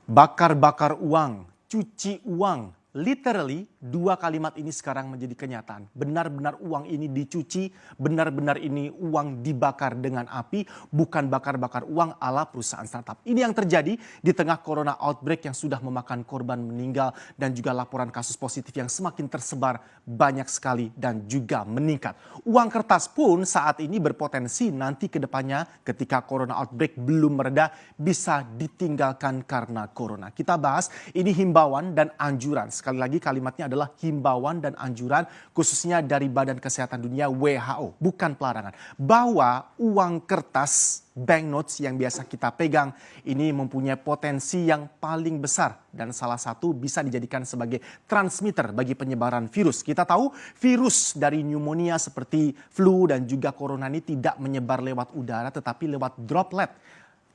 Bakar-bakar uang, cuci uang. Literally, dua kalimat ini sekarang menjadi kenyataan. Benar-benar uang ini dicuci, benar-benar ini uang dibakar dengan api, bukan bakar-bakar uang ala perusahaan startup. Ini yang terjadi di tengah corona outbreak yang sudah memakan korban meninggal dan juga laporan kasus positif yang semakin tersebar banyak sekali dan juga meningkat. Uang kertas pun saat ini berpotensi nanti ke depannya ketika corona outbreak belum mereda bisa ditinggalkan karena corona. Kita bahas ini himbauan dan anjuran. Sekali lagi kalimatnya adalah himbauan dan anjuran khususnya dari Badan Kesehatan Dunia WHO, bukan pelarangan. Bahwa uang kertas banknotes yang biasa kita pegang ini mempunyai potensi yang paling besar dan salah satu bisa dijadikan sebagai transmitter bagi penyebaran virus. Kita tahu virus dari pneumonia seperti flu dan juga corona ini tidak menyebar lewat udara tetapi lewat droplet,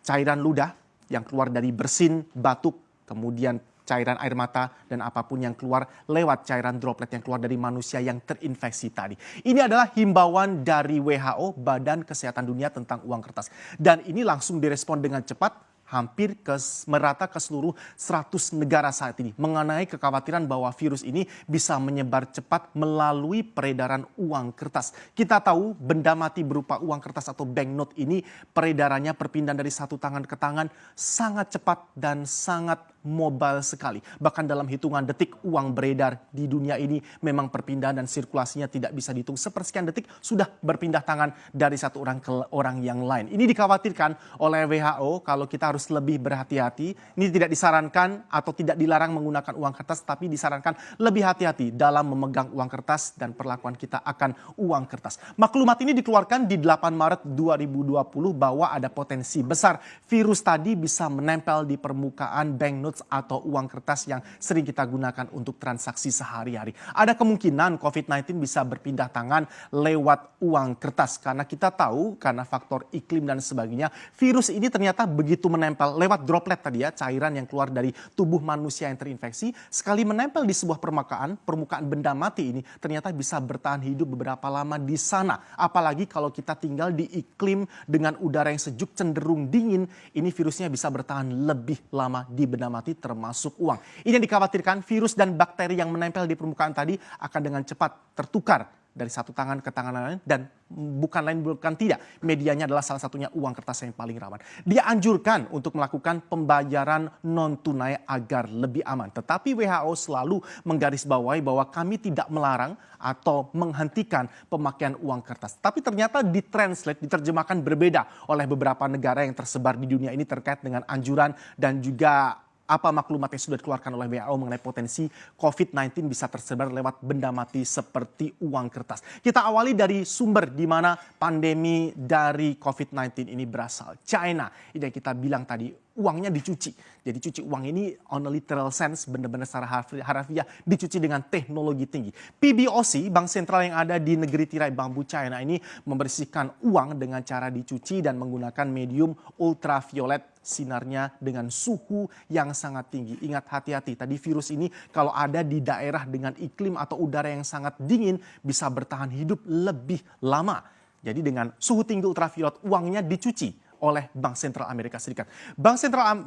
cairan ludah yang keluar dari bersin, batuk, kemudian cairan air mata dan apapun yang keluar lewat cairan droplet yang keluar dari manusia yang terinfeksi tadi. Ini adalah himbauan dari WHO, Badan Kesehatan Dunia tentang uang kertas. Dan ini langsung direspon dengan cepat hampir merata ke seluruh 100 negara saat ini mengenai kekhawatiran bahwa virus ini bisa menyebar cepat melalui peredaran uang kertas. Kita tahu benda mati berupa uang kertas atau banknote ini peredarannya perpindahan dari satu tangan ke tangan sangat cepat dan sangat mobile sekali. Bahkan dalam hitungan detik uang beredar di dunia ini memang perpindahan dan sirkulasinya tidak bisa dihitung. Sepersekian detik sudah berpindah tangan dari satu orang ke orang yang lain. Ini dikhawatirkan oleh WHO kalau kita harus lebih berhati-hati. Ini tidak disarankan atau tidak dilarang menggunakan uang kertas, tapi disarankan lebih hati-hati dalam memegang uang kertas dan perlakuan kita akan uang kertas. Maklumat ini dikeluarkan di 8 Maret 2020 bahwa ada potensi besar virus tadi bisa menempel di permukaan banknote atau uang kertas yang sering kita gunakan untuk transaksi sehari-hari. Ada kemungkinan COVID-19 bisa berpindah tangan lewat uang kertas karena kita tahu karena faktor iklim dan sebagainya virus ini ternyata begitu menempel lewat droplet tadi ya, cairan yang keluar dari tubuh manusia yang terinfeksi sekali menempel di sebuah permukaan benda mati ini ternyata bisa bertahan hidup beberapa lama di sana. Apalagi kalau kita tinggal di iklim dengan udara yang sejuk cenderung dingin, ini virusnya bisa bertahan lebih lama di benda mati termasuk uang. Ini yang dikhawatirkan virus dan bakteri yang menempel di permukaan tadi akan dengan cepat tertukar dari satu tangan ke tangan lain dan bukan tidak. Medianya adalah salah satunya uang kertas yang paling rawan. Dia anjurkan untuk melakukan pembayaran non tunai agar lebih aman. Tetapi WHO selalu menggarisbawahi bahwa kami tidak melarang atau menghentikan pemakaian uang kertas. Tapi ternyata diterjemahkan berbeda oleh beberapa negara yang tersebar di dunia ini terkait dengan anjuran dan juga apa maklumat yang sudah dikeluarkan oleh WHO mengenai potensi COVID-19 bisa tersebar lewat benda mati seperti uang kertas. Kita awali dari sumber di mana pandemi dari COVID-19 ini berasal. China, ini yang kita bilang tadi, uangnya dicuci. Jadi cuci uang ini on a literal sense, benar-benar secara harafiah dicuci dengan teknologi tinggi. PBOC, bank sentral yang ada di negeri tirai bambu China ini membersihkan uang dengan cara dicuci dan menggunakan medium ultraviolet, sinarnya dengan suhu yang sangat tinggi. Ingat, hati-hati, tadi virus ini kalau ada di daerah dengan iklim atau udara yang sangat dingin bisa bertahan hidup lebih lama. Jadi dengan suhu tinggi ultraviolet uangnya dicuci oleh Bank Sentral Amerika Serikat. Bank Sentral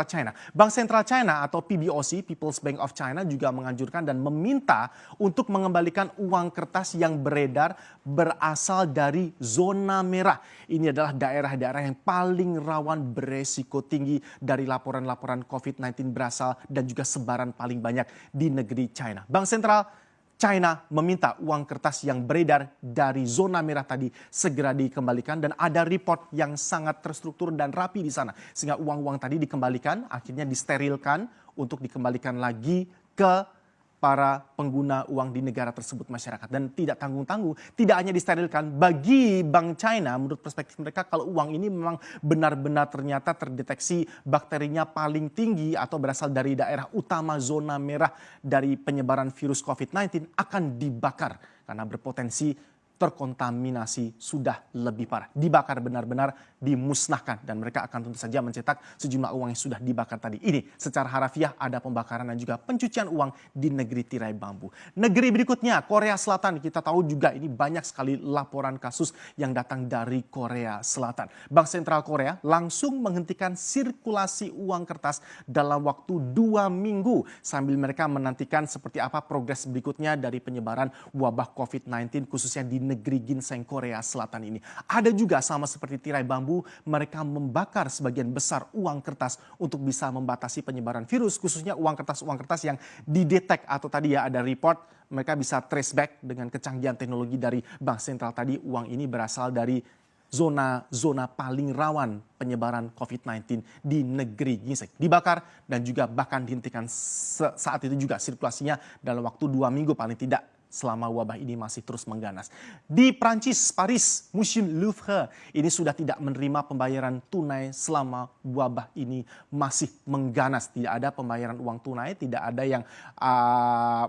China. Bank Sentral China atau PBOC, People's Bank of China juga menganjurkan dan meminta untuk mengembalikan uang kertas yang beredar berasal dari zona merah. Ini adalah daerah-daerah yang paling rawan beresiko tinggi dari laporan-laporan COVID-19 berasal dan juga sebaran paling banyak di negeri China. Bank Sentral China meminta uang kertas yang beredar dari zona merah tadi segera dikembalikan dan ada report yang sangat terstruktur dan rapi di sana. Sehingga uang-uang tadi dikembalikan, akhirnya disterilkan untuk dikembalikan lagi ke para pengguna uang di negara tersebut masyarakat. Dan tidak tanggung-tanggung, tidak hanya disterilkan. Bagi Bank China, menurut perspektif mereka kalau uang ini memang benar-benar ternyata terdeteksi bakterinya paling tinggi atau berasal dari daerah utama zona merah dari penyebaran virus COVID-19 akan dibakar. Karena berpotensi terkontaminasi sudah lebih parah. Dibakar benar-benar dimusnahkan dan mereka akan tentu saja mencetak sejumlah uang yang sudah dibakar tadi. Ini secara harafiah ada pembakaran dan juga pencucian uang di negeri tirai bambu. Negeri berikutnya Korea Selatan, kita tahu juga ini banyak sekali laporan kasus yang datang dari Korea Selatan. Bank Sentral Korea langsung menghentikan sirkulasi uang kertas dalam waktu 2 minggu sambil mereka menantikan seperti apa progres berikutnya dari penyebaran wabah COVID-19 khususnya di negeri ginseng Korea Selatan ini. Ada juga sama seperti tirai bambu, mereka membakar sebagian besar uang kertas untuk bisa membatasi penyebaran virus, khususnya uang kertas yang didetek atau tadi ya ada report mereka bisa trace back dengan kecanggihan teknologi dari Bank Sentral tadi. Uang ini berasal dari zona paling rawan penyebaran COVID-19 di negeri ginseng. Dibakar dan juga bahkan dihentikan saat itu juga sirkulasinya dalam waktu 2 minggu paling tidak selama wabah ini masih terus mengganas. Di Prancis, Paris, Museum Louvre ini sudah tidak menerima pembayaran tunai selama wabah ini masih mengganas. Tidak ada pembayaran uang tunai, tidak ada yang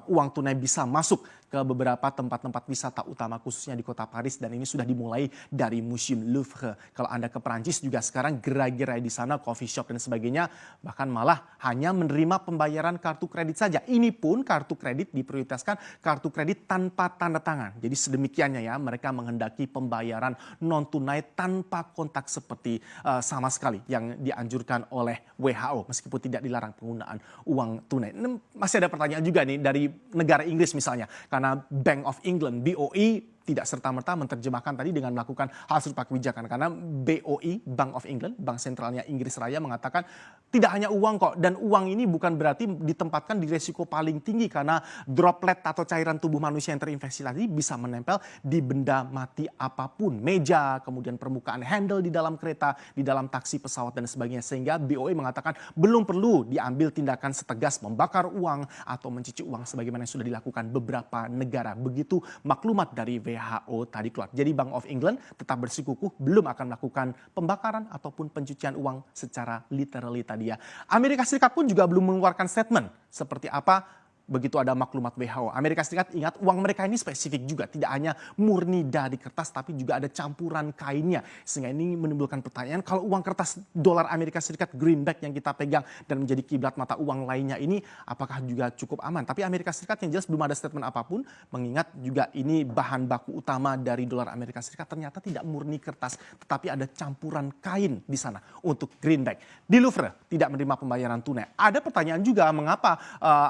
uang tunai bisa masuk ke beberapa tempat-tempat wisata utama khususnya di kota Paris dan ini sudah dimulai dari Museum Louvre. Kalau Anda ke Prancis juga sekarang gerai-gerai di sana, coffee shop dan sebagainya bahkan malah hanya menerima pembayaran kartu kredit saja. Ini pun kartu kredit diprioritaskan kartu kredit tanpa tanda tangan. Jadi sedemikiannya ya mereka menghendaki pembayaran non tunai tanpa kontak seperti sama sekali yang dianjurkan oleh WHO meskipun tidak dilarang penggunaan uang tunai. Masih ada pertanyaan juga nih dari negara Inggris misalnya. Karena Bank of England, BOE, tidak serta-merta menerjemahkan tadi dengan melakukan hal serupa kebijakan. Karena BOE, Bank of England, Bank Sentralnya Inggris Raya mengatakan tidak hanya uang kok. Dan uang ini bukan berarti ditempatkan di resiko paling tinggi. Karena droplet atau cairan tubuh manusia yang terinfeksi tadi bisa menempel di benda mati apapun. Meja, kemudian permukaan handle di dalam kereta, di dalam taksi, pesawat dan sebagainya. Sehingga BOE mengatakan belum perlu diambil tindakan setegas membakar uang atau mencuci uang sebagaimana yang sudah dilakukan beberapa negara. Begitu maklumat dari WHO tadi keluar. Jadi Bank of England tetap bersikukuh belum akan melakukan pembakaran ataupun pencucian uang secara literally tadi ya. Amerika Serikat pun juga belum mengeluarkan statement seperti apa begitu ada maklumat WHO. Amerika Serikat ingat uang mereka ini spesifik juga. Tidak hanya murni dari kertas tapi juga ada campuran kainnya. Sehingga ini menimbulkan pertanyaan kalau uang kertas dolar Amerika Serikat greenback yang kita pegang dan menjadi kiblat mata uang lainnya ini apakah juga cukup aman. Tapi Amerika Serikat yang jelas belum ada statement apapun. Mengingat juga ini bahan baku utama dari dolar Amerika Serikat ternyata tidak murni kertas. Tetapi ada campuran kain di sana untuk greenback. Di Louvre tidak menerima pembayaran tunai. Ada pertanyaan juga mengapa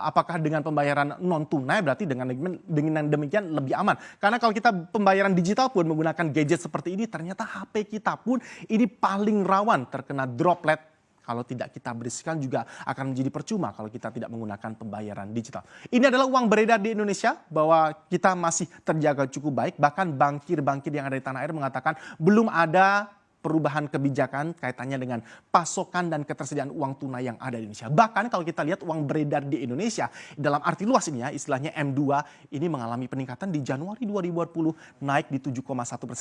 apakah dengan pembayaran non tunai berarti dengan demikian lebih aman. Karena kalau kita pembayaran digital pun menggunakan gadget seperti ini ternyata HP kita pun ini paling rawan terkena droplet. Kalau tidak kita bersihkan juga akan menjadi percuma kalau kita tidak menggunakan pembayaran digital. Ini adalah uang beredar di Indonesia bahwa kita masih terjaga cukup baik. Bahkan bankir-bankir yang ada di tanah air mengatakan belum ada perubahan kebijakan kaitannya dengan pasokan dan ketersediaan uang tunai yang ada di Indonesia. Bahkan kalau kita lihat uang beredar di Indonesia dalam arti luas ini ya istilahnya M2 ini mengalami peningkatan di Januari 2020 naik di 7,1%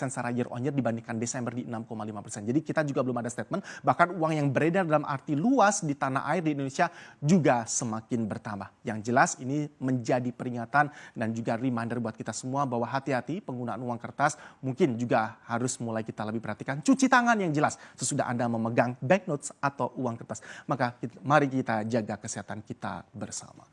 secara year on year dibandingkan Desember di 6,5%. Jadi kita juga belum ada statement bahkan uang yang beredar dalam arti luas di tanah air di Indonesia juga semakin bertambah. Yang jelas ini menjadi peringatan dan juga reminder buat kita semua bahwa hati-hati penggunaan uang kertas mungkin juga harus mulai kita lebih perhatikan. Cuci tangan yang jelas sesudah Anda memegang banknotes atau uang kertas. Maka mari kita jaga kesehatan kita bersama.